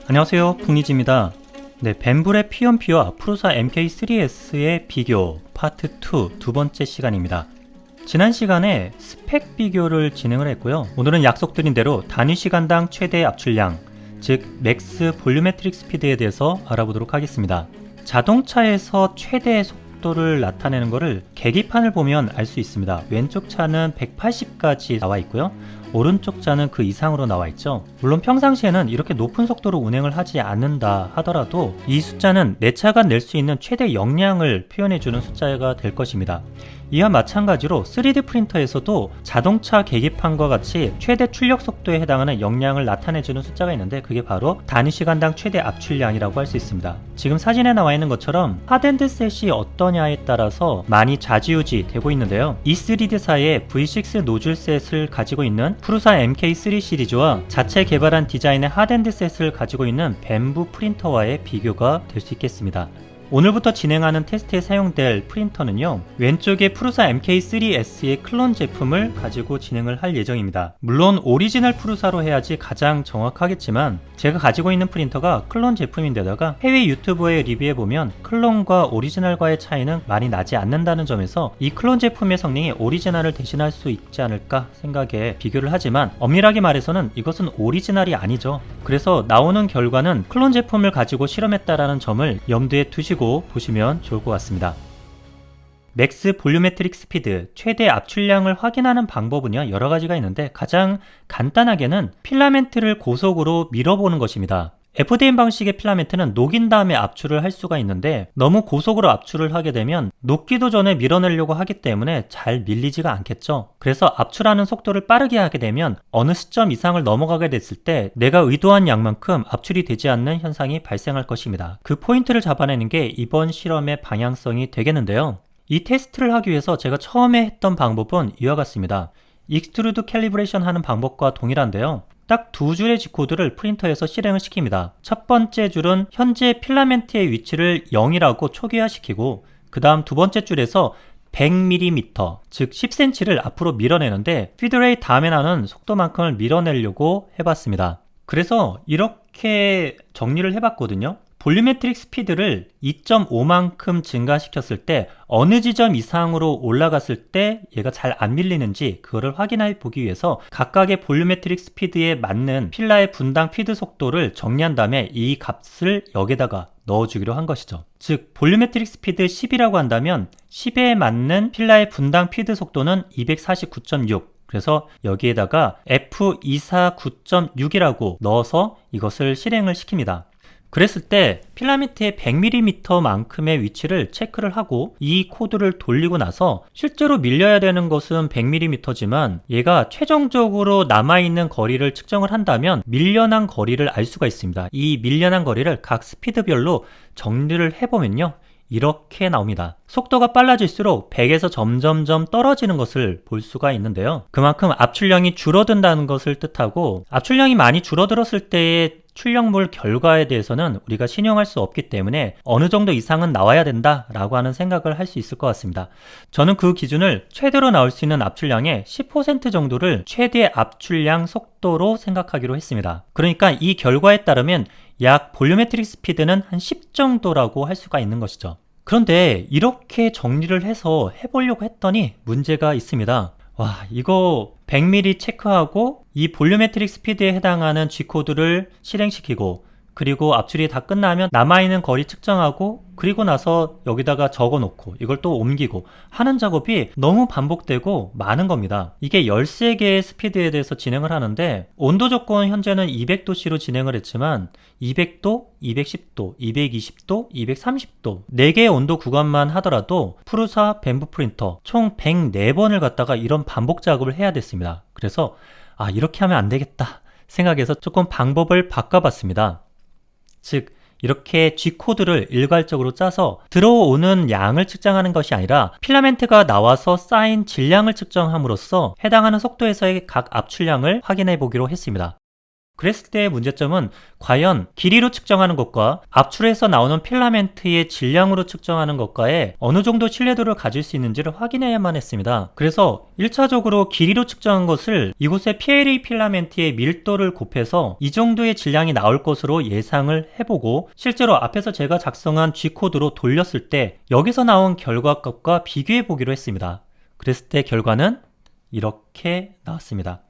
안녕하세요, 풍리지입니다. 네, 벤불의 P1P와 프루사 MK3S의 비교 파트 2 두 번째 시간입니다. 지난 시간에 스펙 비교를 진행을 했고요. 오늘은 약속드린 대로 단위 시간당 최대 압출량, 즉 맥스 볼유메트릭 스피드에 대해서 알아보도록 하겠습니다. 자동차에서 최대 속도를 나타내는 것을 계기판을 보면 알 수 있습니다. 왼쪽 차는 180까지 나와 있고요. 오른쪽 차는 그 이상으로 나와 있죠. 물론 평상시에는 이렇게 높은 속도로 운행을 하지 않는다 하더라도 이 숫자는 내 차가 낼 수 있는 최대 역량을 표현해주는 숫자가 될 것입니다. 이와 마찬가지로 3D 프린터에서도 자동차 계기판과 같이 최대 출력 속도에 해당하는 역량을 나타내주는 숫자가 있는데 그게 바로 단위 시간당 최대 압출량이라고 할 수 있습니다. 지금 사진에 나와 있는 것처럼 하드엔드 셋이 어떠냐에 따라서 많이 좌지우지 되고 있는데요. 이 3D사의 V6 노즐 셋을 가지고 있는 프루사 MK3 시리즈와 자체 개발한 디자인의 하드엔드 셋을 가지고 있는 벤부 프린터와의 비교가 될 수 있겠습니다. 오늘부터 진행하는 테스트에 사용될 프린터는요, 왼쪽에 프루사 MK3S의 클론 제품을 가지고 진행을 할 예정입니다. 물론 오리지널 프루사로 해야지 가장 정확하겠지만 제가 가지고 있는 프린터가 클론 제품인데다가 해외 유튜브에 리뷰해보면 클론과 오리지널과의 차이는 많이 나지 않는다는 점에서 이 클론 제품의 성능이 오리지널을 대신할 수 있지 않을까 생각에 비교를 하지만 엄밀하게 말해서는 이것은 오리지널이 아니죠. 그래서 나오는 결과는 클론 제품을 가지고 실험했다라는 점을 염두에 두시고 보시면 좋을 것 같습니다. 맥스 볼유메트릭 스피드, 최대 압출량을 확인하는 방법은요, 여러 가지가 있는데 가장 간단하게는 필라멘트를 고속으로 밀어보는 것입니다. FDM 방식의 필라멘트는 녹인 다음에 압출을 할 수가 있는데 너무 고속으로 압출을 하게 되면 녹기도 전에 밀어내려고 하기 때문에 잘 밀리지가 않겠죠. 그래서 압출하는 속도를 빠르게 하게 되면 어느 시점 이상을 넘어가게 됐을 때 내가 의도한 양만큼 압출이 되지 않는 현상이 발생할 것입니다. 그 포인트를 잡아내는 게 이번 실험의 방향성이 되겠는데요. 이 테스트를 하기 위해서 제가 처음에 했던 방법은 이와 같습니다. 익스트루드 캘리브레이션 하는 방법과 동일한데요. 딱 두 줄의 G코드를 프린터에서 실행을 시킵니다. 첫 번째 줄은 현재 필라멘트의 위치를 0이라고 초기화시키고 그 다음 두 번째 줄에서 100mm, 즉 10cm를 앞으로 밀어내는데 피드레이 다음에 나는 속도만큼을 밀어내려고 해봤습니다. 그래서 이렇게 정리를 해봤거든요. 볼유메트릭 스피드를 2.5만큼 증가시켰을 때 어느 지점 이상으로 올라갔을 때 얘가 잘 안 밀리는지 그거를 확인해 보기 위해서 각각의 볼유메트릭 스피드에 맞는 필라의 분당 피드 속도를 정리한 다음에 이 값을 여기다가 넣어주기로 한 것이죠. 즉 볼유메트릭 스피드 10이라고 한다면 10에 맞는 필라의 분당 피드 속도는 249.6, 그래서 여기에다가 F249.6이라고 넣어서 이것을 실행을 시킵니다. 그랬을 때 필라멘트의 100mm 만큼의 위치를 체크를 하고 이 코드를 돌리고 나서 실제로 밀려야 되는 것은 100mm지만 얘가 최종적으로 남아있는 거리를 측정을 한다면 밀려난 거리를 알 수가 있습니다. 이 밀려난 거리를 각 스피드별로 정리를 해보면요, 이렇게 나옵니다. 속도가 빨라질수록 100에서 점점점 떨어지는 것을 볼 수가 있는데요. 그만큼 압출량이 줄어든다는 것을 뜻하고 압출량이 많이 줄어들었을 때의 출력물 결과에 대해서는 우리가 신용할 수 없기 때문에 어느 정도 이상은 나와야 된다라고 하는 생각을 할 수 있을 것 같습니다. 저는 그 기준을 최대로 나올 수 있는 압출량의 10% 정도를 최대 압출량 속도로 생각하기로 했습니다. 그러니까 이 결과에 따르면 약 볼유메트릭 스피드는 한 10 정도라고 할 수가 있는 것이죠. 그런데 이렇게 정리를 해서 해보려고 했더니 문제가 있습니다. 와, 이거 100mm 체크하고 이 볼유메트릭 스피드에 해당하는 G코드를 실행시키고 그리고 압출이 다 끝나면 남아있는 거리 측정하고 그리고 나서 여기다가 적어놓고 이걸 또 옮기고 하는 작업이 너무 반복되고 많은 겁니다. 이게 13개의 스피드에 대해서 진행을 하는데 온도 조건 현재는 200도씨로 진행을 했지만 200도, 210도, 220도, 230도 4개의 온도 구간만 하더라도 프루사 벤부 프린터 총 104번을 갖다가 이런 반복 작업을 해야 됐습니다. 그래서 이렇게 하면 안 되겠다 생각해서 조금 방법을 바꿔봤습니다. 즉 이렇게 G코드를 일괄적으로 짜서 들어오는 양을 측정하는 것이 아니라 필라멘트가 나와서 쌓인 질량을 측정함으로써 해당하는 속도에서의 각 압출량을 확인해 보기로 했습니다. 그랬을 때의 문제점은 과연 길이로 측정하는 것과 압출해서 나오는 필라멘트의 질량으로 측정하는 것과의 어느 정도 신뢰도를 가질 수 있는지를 확인해야만 했습니다. 그래서 1차적으로 길이로 측정한 것을 이곳의 PLA 필라멘트의 밀도를 곱해서 이 정도의 질량이 나올 것으로 예상을 해보고 실제로 앞에서 제가 작성한 G코드로 돌렸을 때 여기서 나온 결과값과 비교해 보기로 했습니다. 그랬을 때 결과는 이렇게 나왔습니다.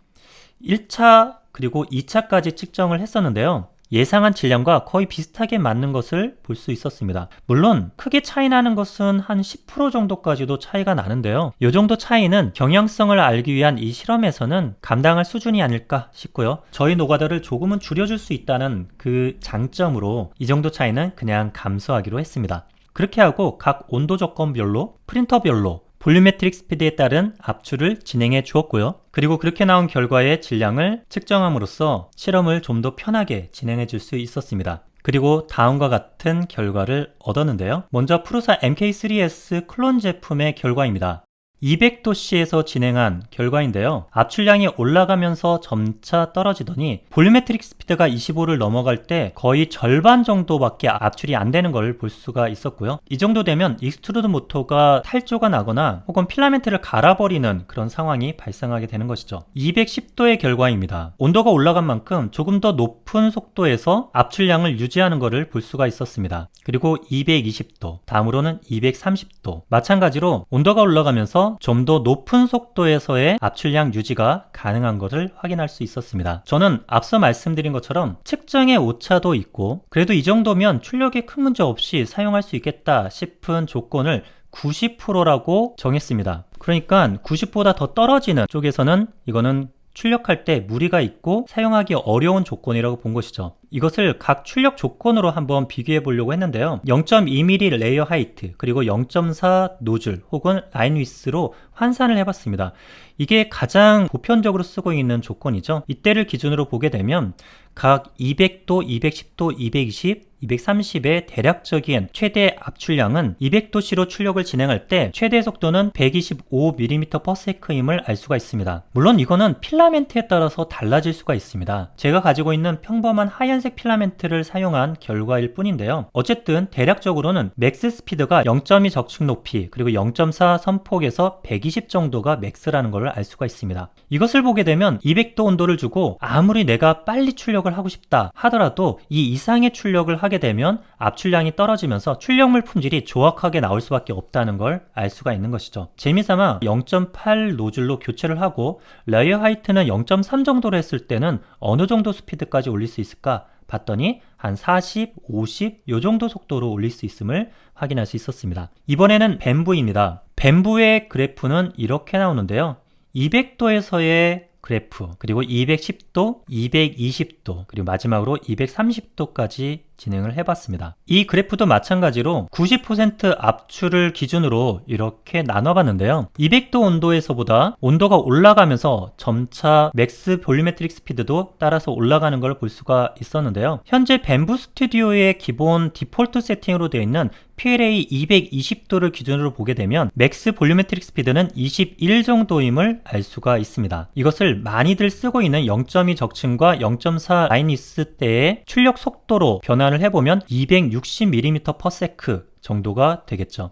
1차 그리고 2차까지 측정을 했었는데요. 예상한 질량과 거의 비슷하게 맞는 것을 볼 수 있었습니다. 물론 크게 차이 나는 것은 한 10% 정도까지도 차이가 나는데요. 이 정도 차이는 경향성을 알기 위한 이 실험에서는 감당할 수준이 아닐까 싶고요. 저희 노가다를 조금은 줄여줄 수 있다는 그 장점으로 이 정도 차이는 그냥 감수하기로 했습니다. 그렇게 하고 각 온도 조건별로 프린터별로 볼륨메트릭 스피드에 따른 압출을 진행해 주었고요. 그리고 그렇게 나온 결과의 질량을 측정함으로써 실험을 좀 더 편하게 진행해 줄 수 있었습니다. 그리고 다음과 같은 결과를 얻었는데요. 먼저 프루사 MK3S 클론 제품의 결과입니다. 200도씨에서 진행한 결과인데요. 압출량이 올라가면서 점차 떨어지더니 볼륨메트릭 스피드가 25를 넘어갈 때 거의 절반 정도밖에 압출이 안 되는 걸 볼 수가 있었고요. 이 정도 되면 익스트루드 모터가 탈조가 나거나 혹은 필라멘트를 갈아버리는 그런 상황이 발생하게 되는 것이죠. 210도의 결과입니다. 온도가 올라간 만큼 조금 더 높은 속도에서 압출량을 유지하는 것을 볼 수가 있었습니다. 그리고 220도, 다음으로는 230도. 마찬가지로 온도가 올라가면서 좀 더 높은 속도에서의 압출량 유지가 가능한 것을 확인할 수 있었습니다. 저는 앞서 말씀드린 것처럼 측정의 오차도 있고 그래도 이 정도면 출력에 큰 문제 없이 사용할 수 있겠다 싶은 조건을 90%라고 정했습니다. 그러니까 90보다 더 떨어지는 쪽에서는 이거는 출력할 때 무리가 있고 사용하기 어려운 조건이라고 본 것이죠. 이것을 각 출력 조건으로 한번 비교해 보려고 했는데요. 0.2mm 레이어 하이트 그리고 0.4 노즐 혹은 라인 위스로 환산을 해봤습니다. 이게 가장 보편적으로 쓰고 있는 조건이죠. 이때를 기준으로 보게 되면 각 200도, 210도, 220, 230의 대략적인 최대 압출량은 200도씨로 출력을 진행할 때 최대 속도는 125mm/s임을 알 수가 있습니다. 물론 이거는 필라멘트에 따라서 달라질 수가 있습니다. 제가 가지고 있는 평범한 하얀색 필라멘트를 사용한 결과일 뿐인데요. 어쨌든 대략적으로는 맥스 스피드가 0.2 적층 높이 그리고 0.4 선폭에서 120 정도가 맥스라는 걸 알 수가 있습니다. 이것을 보게 되면 200도 온도를 주고 아무리 내가 빨리 출력을 하고 싶다 하더라도 이 이상의 출력을 하게 되면 압출량이 떨어지면서 출력물 품질이 조악하게 나올 수밖에 없다는 걸 알 수가 있는 것이죠. 재미삼아 0.8 노즐로 교체를 하고 레이어 하이트는 0.3 정도로 했을 때는 어느 정도 스피드까지 올릴 수 있을까 봤더니 한 40, 50 요 정도 속도로 올릴 수 있음을 확인할 수 있었습니다. 이번에는 밴부입니다. 밴부의 그래프는 이렇게 나오는데요. 200도에서의 그래프, 그리고 210도, 220도, 그리고 마지막으로 230도까지 진행을 해봤습니다. 이 그래프도 마찬가지로 90% 압출을 기준으로 이렇게 나눠봤는데요. 200도 온도에서보다 온도가 올라가면서 점차 맥스 볼륨메트릭 스피드도 따라서 올라가는 걸 볼 수가 있었는데요. 현재 밴부 스튜디오의 기본 디폴트 세팅으로 되어 있는 PLA 220도를 기준으로 보게 되면 맥스 볼륨메트릭 스피드는 21 정도임을 알 수가 있습니다. 이것을 많이들 쓰고 있는 0.2 적층과 0.4 라인위스 때의 출력 속도로 변환을 해보면 260mm/s 정도가 되겠죠.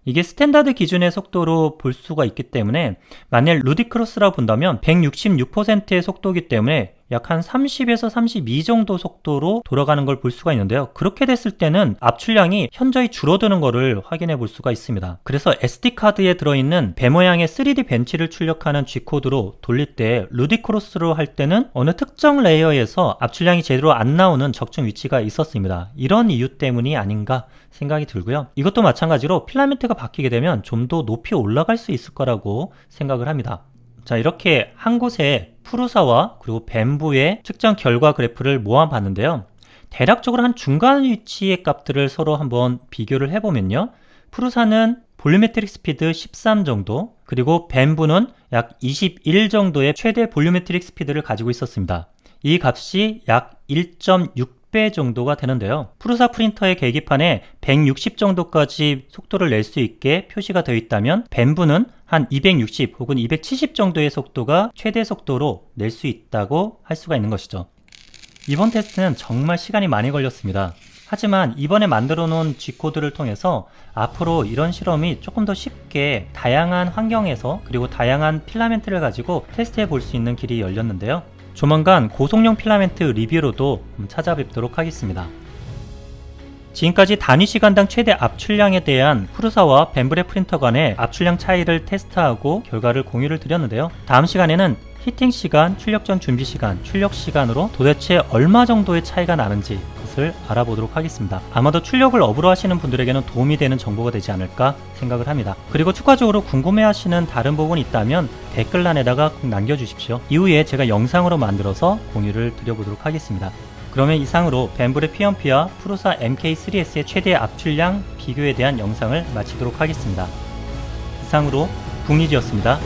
이게 스탠다드 기준의 속도로 볼 수가 있기 때문에 만약 루디크로스라고 본다면 166%의 속도이기 때문에 약 한 30에서 32 정도 속도로 돌아가는 걸 볼 수가 있는데요. 그렇게 됐을 때는 압출량이 현저히 줄어드는 것을 확인해 볼 수가 있습니다. 그래서 SD카드에 들어있는 배 모양의 3D 벤치를 출력하는 G코드로 돌릴 때 루디크로스로 할 때는 어느 특정 레이어에서 압출량이 제대로 안 나오는 적층 위치가 있었습니다. 이런 이유 때문이 아닌가 생각이 들고요. 이것도 마찬가지로 필라멘트가 바뀌게 되면 좀 더 높이 올라갈 수 있을 거라고 생각을 합니다. 자, 이렇게 한 곳에 프루사와 그리고 밴부의 측정 결과 그래프를 모아봤는데요. 대략적으로 한 중간 위치의 값들을 서로 한번 비교를 해보면요. 프루사는 볼륨메트릭 스피드 13 정도, 그리고 밴부는 약 21 정도의 최대 볼륨메트릭 스피드를 가지고 있었습니다. 이 값이 약 1.6배 정도가 되는데요. 프루사 프린터의 계기판에 160 정도까지 속도를 낼 수 있게 표시가 되어 있다면 밴부는 한 260 혹은 270 정도의 속도가 최대 속도로 낼 수 있다고 할 수가 있는 것이죠. 이번 테스트는 정말 시간이 많이 걸렸습니다. 하지만 이번에 만들어 놓은 G코드를 통해서 앞으로 이런 실험이 조금 더 쉽게 다양한 환경에서 그리고 다양한 필라멘트를 가지고 테스트해 볼 수 있는 길이 열렸는데요. 조만간 고속용 필라멘트 리뷰로도 찾아뵙도록 하겠습니다. 지금까지 단위 시간당 최대 압출량에 대한 후르사와 벤브레 프린터 간의 압출량 차이를 테스트하고 결과를 공유를 드렸는데요. 다음 시간에는 히팅 시간, 출력 전 준비 시간, 출력 시간으로 도대체 얼마 정도의 차이가 나는지 그것을 알아보도록 하겠습니다. 아마도 출력을 업으로 하시는 분들에게는 도움이 되는 정보가 되지 않을까 생각을 합니다. 그리고 추가적으로 궁금해하시는 다른 부분이 있다면 댓글란에다가 꼭 남겨주십시오. 이후에 제가 영상으로 만들어서 공유를 드려보도록 하겠습니다. 그러면 이상으로 벤브레 P1P와 프루사 MK3S의 최대 압출량 비교에 대한 영상을 마치도록 하겠습니다. 이상으로 북리지였습니다.